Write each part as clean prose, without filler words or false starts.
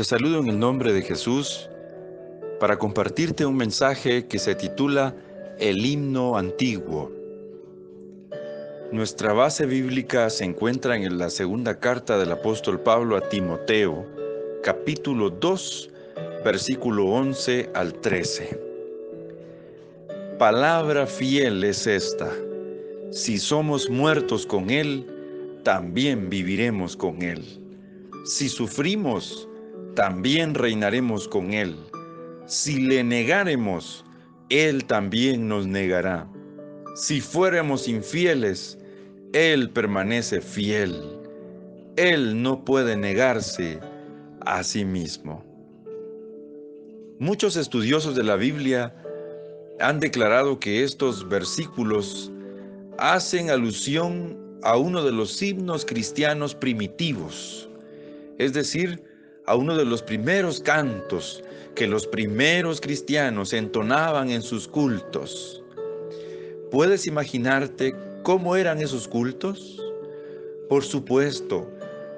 Te saludo en el nombre de Jesús para compartirte un mensaje que se titula El himno antiguo. Nuestra base bíblica se encuentra en la segunda carta del apóstol Pablo a Timoteo, capítulo 2, versículo 11 al 13. Palabra fiel es esta: si somos muertos con Él, también viviremos con Él. Si sufrimos, también reinaremos con Él. Si le negáremos, Él también nos negará. Si fuéramos infieles, Él permanece fiel. Él no puede negarse a sí mismo. Muchos estudiosos de la Biblia han declarado que estos versículos hacen alusión a uno de los himnos cristianos primitivos, es decir, a uno de los primeros cantos que los primeros cristianos entonaban en sus cultos. ¿Puedes imaginarte cómo eran esos cultos? Por supuesto,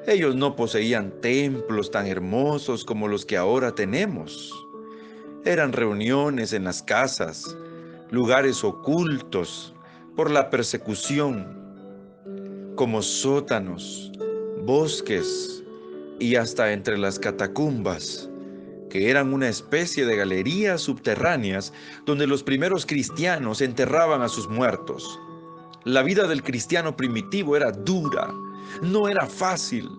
ellos no poseían templos tan hermosos como los que ahora tenemos. Eran reuniones en las casas, lugares ocultos por la persecución, como sótanos, bosques y hasta entre las catacumbas, que eran una especie de galerías subterráneas donde los primeros cristianos enterraban a sus muertos. La vida del cristiano primitivo era dura, no era fácil.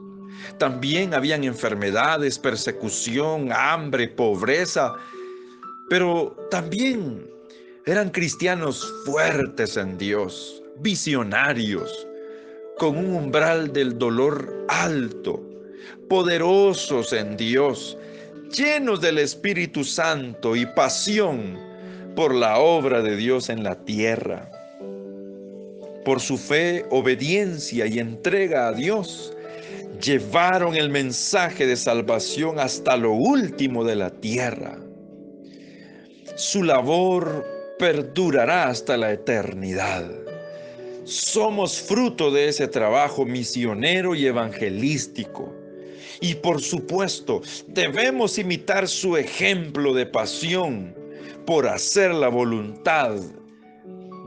También habían enfermedades, persecución, hambre, pobreza, pero también eran cristianos fuertes en Dios, visionarios, con un umbral del dolor alto, poderosos en Dios, llenos del Espíritu Santo y pasión por la obra de Dios en la tierra. Por su fe, obediencia y entrega a Dios, llevaron el mensaje de salvación hasta lo último de la tierra. Su labor perdurará hasta la eternidad. Somos fruto de ese trabajo misionero y evangelístico. Y por supuesto, debemos imitar su ejemplo de pasión por hacer la voluntad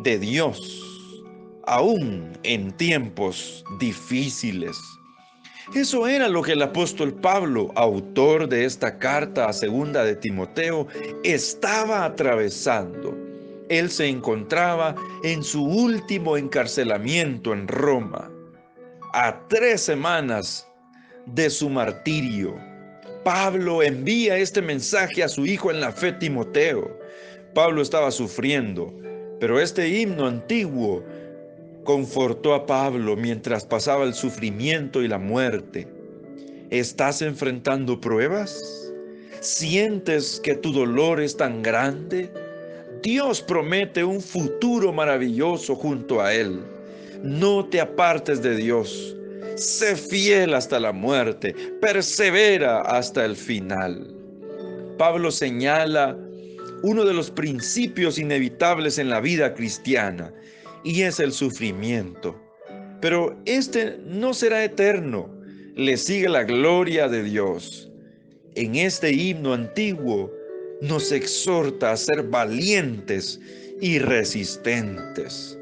de Dios, aún en tiempos difíciles. Eso era lo que el apóstol Pablo, autor de esta carta a segunda de Timoteo, estaba atravesando. Él se encontraba en su último encarcelamiento en Roma, a 3 semanas de su martirio. Pablo envía este mensaje a su hijo en la fe, Timoteo. Pablo estaba sufriendo, pero este himno antiguo confortó a Pablo mientras pasaba el sufrimiento y la muerte. ¿Estás enfrentando pruebas? ¿Sientes que tu dolor es tan grande? Dios promete un futuro maravilloso junto a Él. No te apartes de Dios. Sé fiel hasta la muerte. Persevera hasta el final. Pablo señala uno de los principios inevitables en la vida cristiana, y es el sufrimiento. Pero este no será eterno. Le sigue la gloria de Dios. En este himno antiguo nos exhorta a ser valientes y resistentes.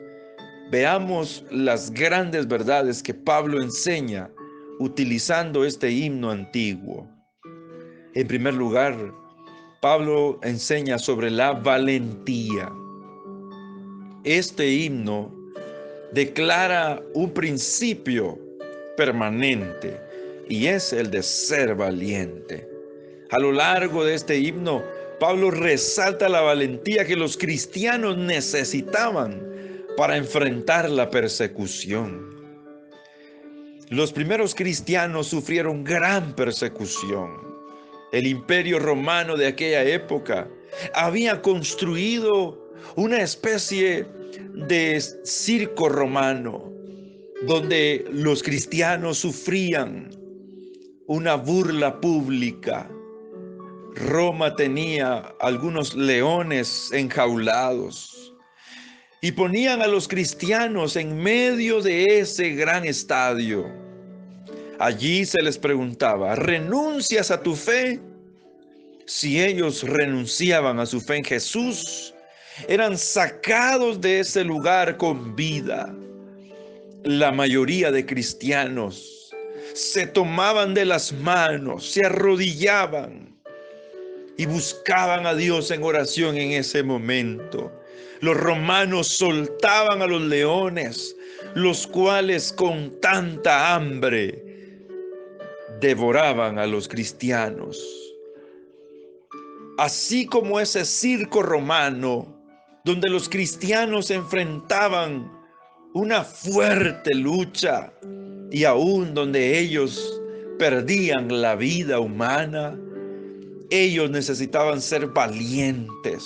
Veamos las grandes verdades que Pablo enseña utilizando este himno antiguo. En primer lugar, Pablo enseña sobre la valentía. Este himno declara un principio permanente y es el de ser valiente. A lo largo de este himno, Pablo resalta la valentía que los cristianos necesitaban para enfrentar la persecución. Los primeros cristianos sufrieron gran persecución. El imperio romano de aquella época había construido una especie de circo romano donde los cristianos sufrían una burla pública. Roma tenía algunos leones enjaulados y ponían a los cristianos en medio de ese gran estadio. Allí se les preguntaba, ¿renuncias a tu fe? Si ellos renunciaban a su fe en Jesús, eran sacados de ese lugar con vida. La mayoría de cristianos se tomaban de las manos, se arrodillaban y buscaban a Dios en oración en ese momento. Los romanos soltaban a los leones, los cuales con tanta hambre devoraban a los cristianos. Así como ese circo romano, donde los cristianos enfrentaban una fuerte lucha y aún donde ellos perdían la vida humana, ellos necesitaban ser valientes.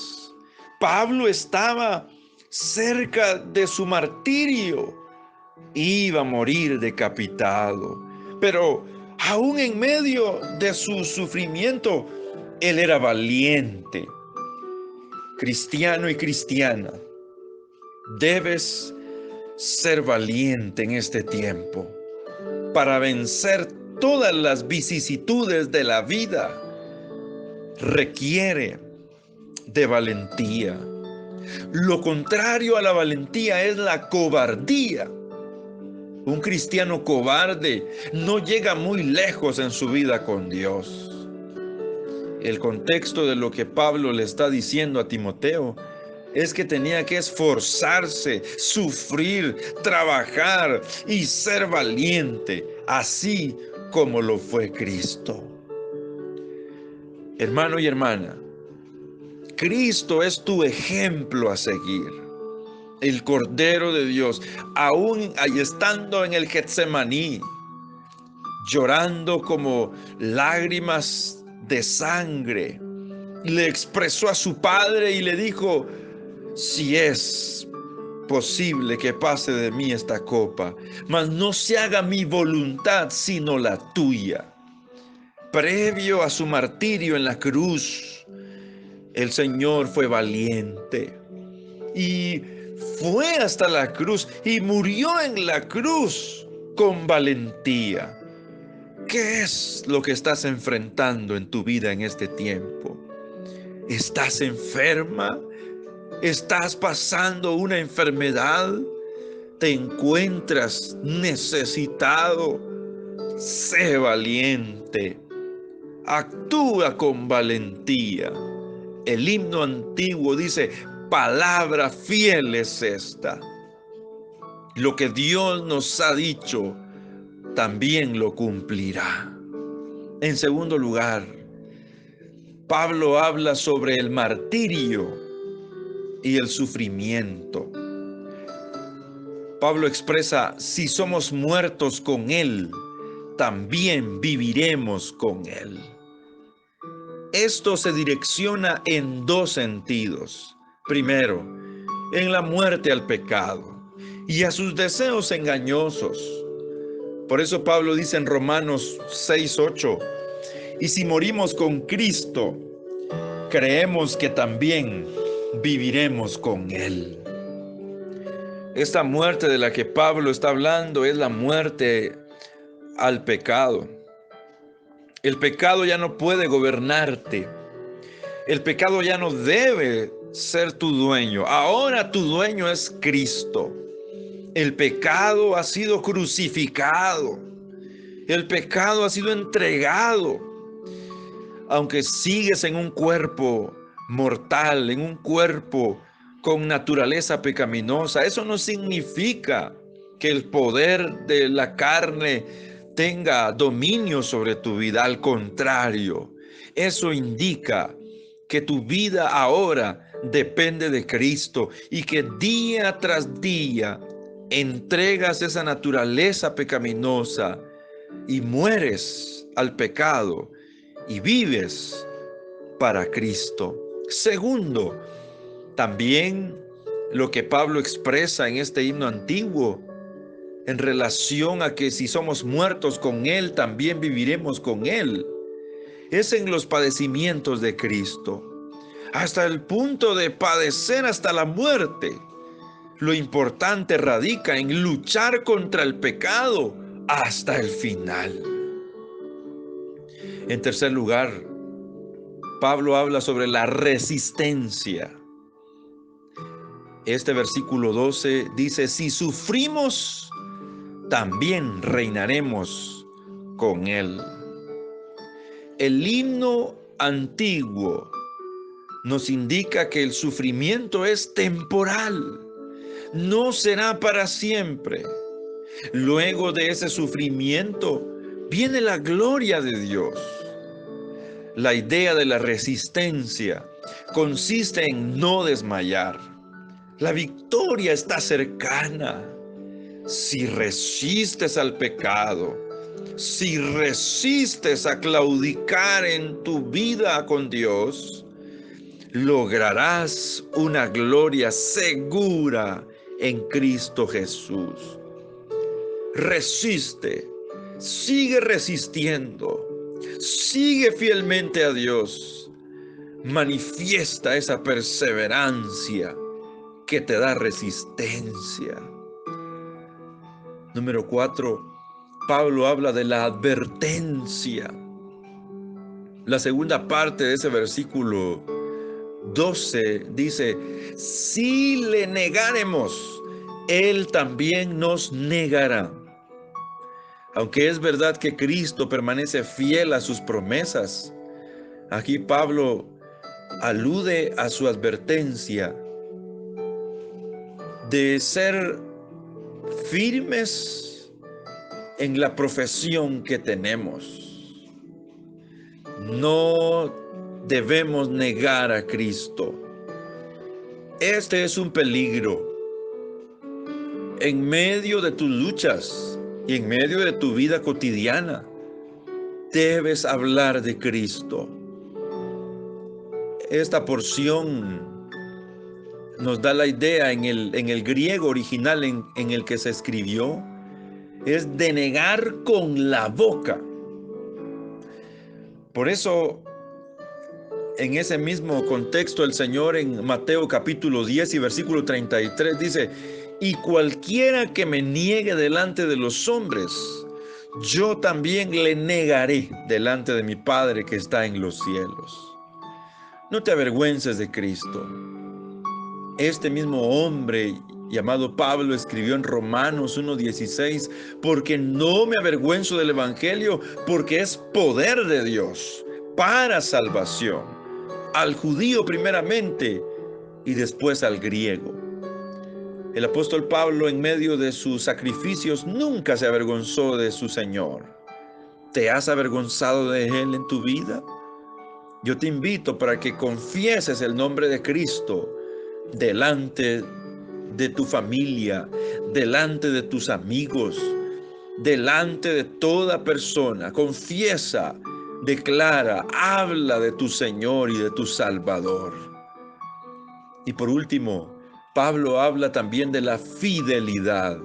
Pablo estaba cerca de su martirio, iba a morir decapitado, pero aún en medio de su sufrimiento, él era valiente. Cristiano y cristiana, debes ser valiente en este tiempo para vencer todas las vicisitudes de la vida. Requiere de valentía. Lo contrario a la valentía es la cobardía. Un cristiano cobarde no llega muy lejos en su vida con Dios. El contexto de lo que Pablo le está diciendo a Timoteo es que tenía que esforzarse, sufrir, trabajar y ser valiente, así como lo fue Cristo. Hermano y hermana, Cristo es tu ejemplo a seguir. El Cordero de Dios, aún ahí estando en el Getsemaní, llorando como lágrimas de sangre, le expresó a su Padre y le dijo: si es posible que pase de mí esta copa, mas no se haga mi voluntad sino la tuya. Previo a su martirio en la cruz, el Señor fue valiente y fue hasta la cruz y murió en la cruz con valentía. ¿Qué es lo que estás enfrentando en tu vida en este tiempo? ¿Estás enferma? ¿Estás pasando una enfermedad? ¿Te encuentras necesitado? Sé valiente. Actúa con valentía. El himno antiguo dice: palabra fiel es esta. Lo que Dios nos ha dicho, también lo cumplirá. En segundo lugar, Pablo habla sobre el martirio y el sufrimiento. Pablo expresa: si somos muertos con Él, también viviremos con Él. Esto se direcciona en dos sentidos. Primero, en la muerte al pecado y a sus deseos engañosos. Por eso Pablo dice en Romanos 6:8, y si morimos con Cristo, creemos que también viviremos con Él. Esta muerte de la que Pablo está hablando es la muerte al pecado. El pecado ya no puede gobernarte. El pecado ya no debe ser tu dueño. Ahora tu dueño es Cristo. El pecado ha sido crucificado. El pecado ha sido entregado. Aunque sigues en un cuerpo mortal, en un cuerpo con naturaleza pecaminosa, eso no significa que el poder de la carne tenga dominio sobre tu vida. Al contrario, eso indica que tu vida ahora depende de Cristo y que día tras día entregas esa naturaleza pecaminosa y mueres al pecado y vives para Cristo. Segundo, también lo que Pablo expresa en este himno antiguo en relación a que si somos muertos con Él, también viviremos con Él, es en los padecimientos de Cristo, hasta el punto de padecer hasta la muerte. Lo importante radica en luchar contra el pecado hasta el final. En tercer lugar, Pablo habla sobre la resistencia. Este versículo 12 dice: si sufrimos, también reinaremos con él. El himno antiguo nos indica que el sufrimiento es temporal, no será para siempre. Luego de ese sufrimiento viene la gloria de Dios. La idea de la resistencia consiste en no desmayar. La victoria está cercana. Si resistes al pecado, si resistes a claudicar en tu vida con Dios, lograrás una gloria segura en Cristo Jesús. Resiste, sigue resistiendo, sigue fielmente a Dios. Manifiesta esa perseverancia que te da resistencia. Número 4, Pablo habla de la advertencia. La segunda parte de ese versículo 12 dice: si le negáremos, él también nos negará. Aunque es verdad que Cristo permanece fiel a sus promesas, aquí Pablo alude a su advertencia de ser firmes en la profesión que tenemos. No debemos negar a Cristo. Este es un peligro. En medio de tus luchas y en medio de tu vida cotidiana, debes hablar de Cristo. Esta porción nos da la idea en el griego original en el que se escribió, es de negar con la boca. Por eso, en ese mismo contexto, el Señor en Mateo capítulo 10 y versículo 33 dice: y cualquiera que me niegue delante de los hombres, yo también le negaré delante de mi Padre que está en los cielos. No te avergüences de Cristo. Este mismo hombre llamado Pablo escribió en Romanos 1:16: porque no me avergüenzo del evangelio, porque es poder de Dios para salvación, al judío primeramente y después al griego. El apóstol Pablo, en medio de sus sacrificios, nunca se avergonzó de su Señor. ¿Te has avergonzado de Él en tu vida? Yo te invito para que confieses el nombre de Cristo delante de tu familia, delante de tus amigos, delante de toda persona. Confiesa, declara, habla de tu Señor y de tu Salvador. Y por último, Pablo habla también de la fidelidad.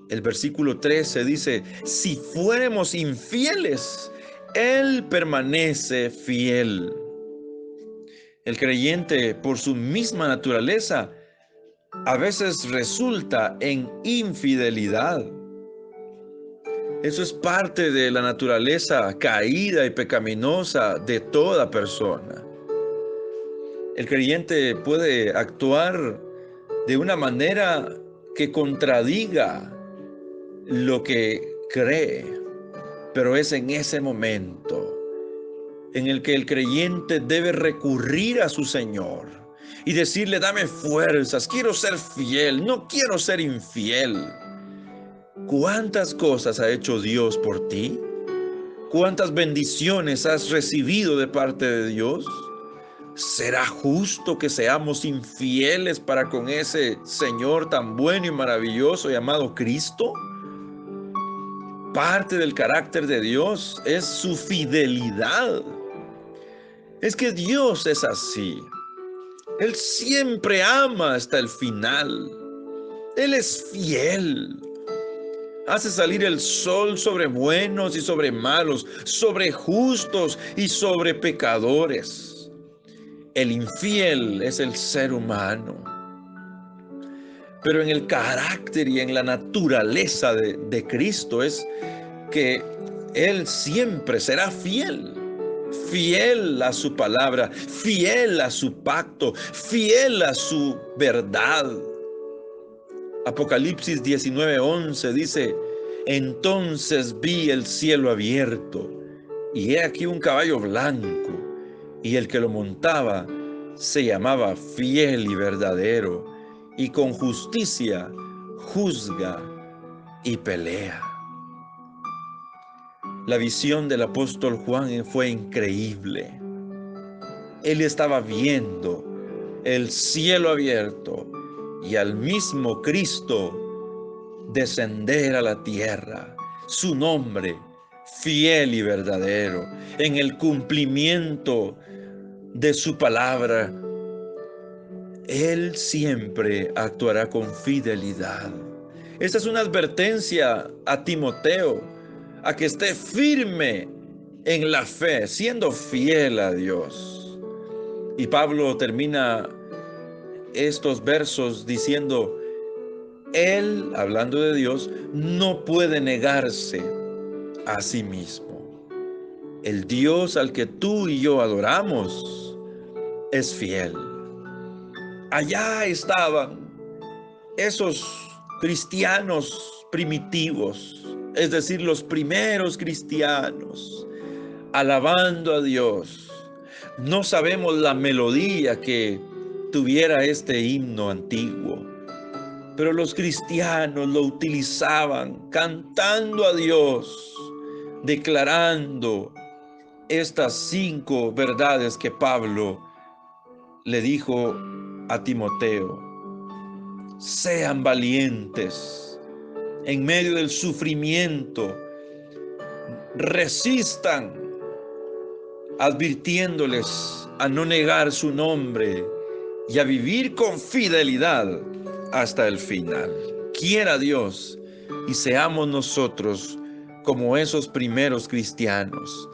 El versículo 13 dice: si fuéramos infieles, Él permanece fiel. El creyente, por su misma naturaleza, a veces resulta en infidelidad. Eso es parte de la naturaleza caída y pecaminosa de toda persona. El creyente puede actuar de una manera que contradiga lo que cree, pero es en ese momento en el que el creyente debe recurrir a su Señor y decirle: dame fuerzas, quiero ser fiel, no quiero ser infiel. ¿Cuántas cosas ha hecho Dios por ti? ¿Cuántas bendiciones has recibido de parte de Dios? ¿Será justo que seamos infieles para con ese Señor tan bueno y maravilloso llamado Cristo? Parte del carácter de Dios es su fidelidad. Es que Dios es así. Él siempre ama hasta el final. Él es fiel. Hace salir el sol sobre buenos y sobre malos, sobre justos y sobre pecadores. El infiel es el ser humano. Pero en el carácter y en la naturaleza de Cristo es que Él siempre será fiel. Fiel a su palabra, fiel a su pacto, fiel a su verdad. Apocalipsis 19:11 dice: entonces vi el cielo abierto, y he aquí un caballo blanco, y el que lo montaba se llamaba Fiel y Verdadero, y con justicia juzga y pelea. La visión del apóstol Juan fue increíble. Él estaba viendo el cielo abierto y al mismo Cristo descender a la tierra. Su nombre, fiel y verdadero, en el cumplimiento de su palabra. Él siempre actuará con fidelidad. Esta es una advertencia a Timoteo, a que esté firme en la fe, siendo fiel a Dios. Y Pablo termina estos versos diciendo: Él, hablando de Dios, no puede negarse a sí mismo. El Dios al que tú y yo adoramos es fiel. Allá estaban esos cristianos primitivos, es decir, los primeros cristianos, alabando a Dios. No sabemos la melodía que tuviera este himno antiguo, pero los cristianos lo utilizaban cantando a Dios, declarando estas 5 verdades que Pablo le dijo a Timoteo. Sean valientes en medio del sufrimiento, resistan, advirtiéndoles a no negar su nombre y a vivir con fidelidad hasta el final. Quiera Dios y seamos nosotros como esos primeros cristianos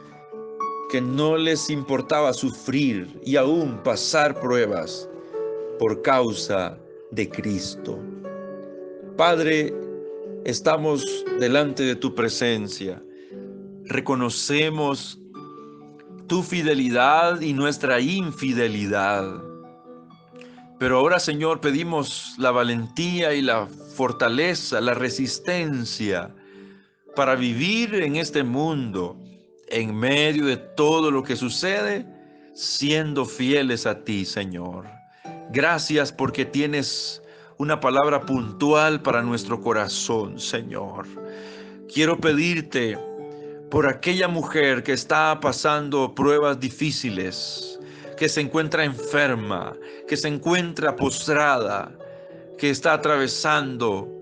que no les importaba sufrir y aún pasar pruebas por causa de Cristo. Padre, estamos delante de tu presencia. Reconocemos tu fidelidad y nuestra infidelidad. Pero ahora, Señor, pedimos la valentía y la fortaleza, la resistencia para vivir en este mundo, en medio de todo lo que sucede, siendo fieles a ti, Señor. Gracias porque tienes una palabra puntual para nuestro corazón, Señor. Quiero pedirte por aquella mujer que está pasando pruebas difíciles, que se encuentra enferma, que se encuentra postrada, que está atravesando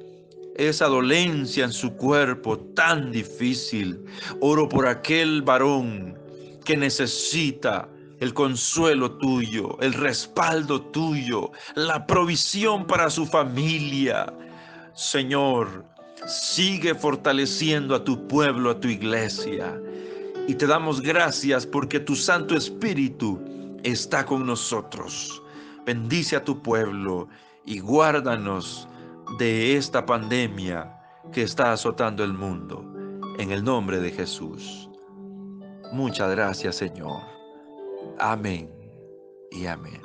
esa dolencia en su cuerpo tan difícil. Oro por aquel varón que necesita el consuelo tuyo, el respaldo tuyo, la provisión para su familia. Señor, sigue fortaleciendo a tu pueblo, a tu iglesia. Y te damos gracias porque tu Santo Espíritu está con nosotros. Bendice a tu pueblo y guárdanos de esta pandemia que está azotando el mundo. En el nombre de Jesús. Muchas gracias, Señor. Amén y amén.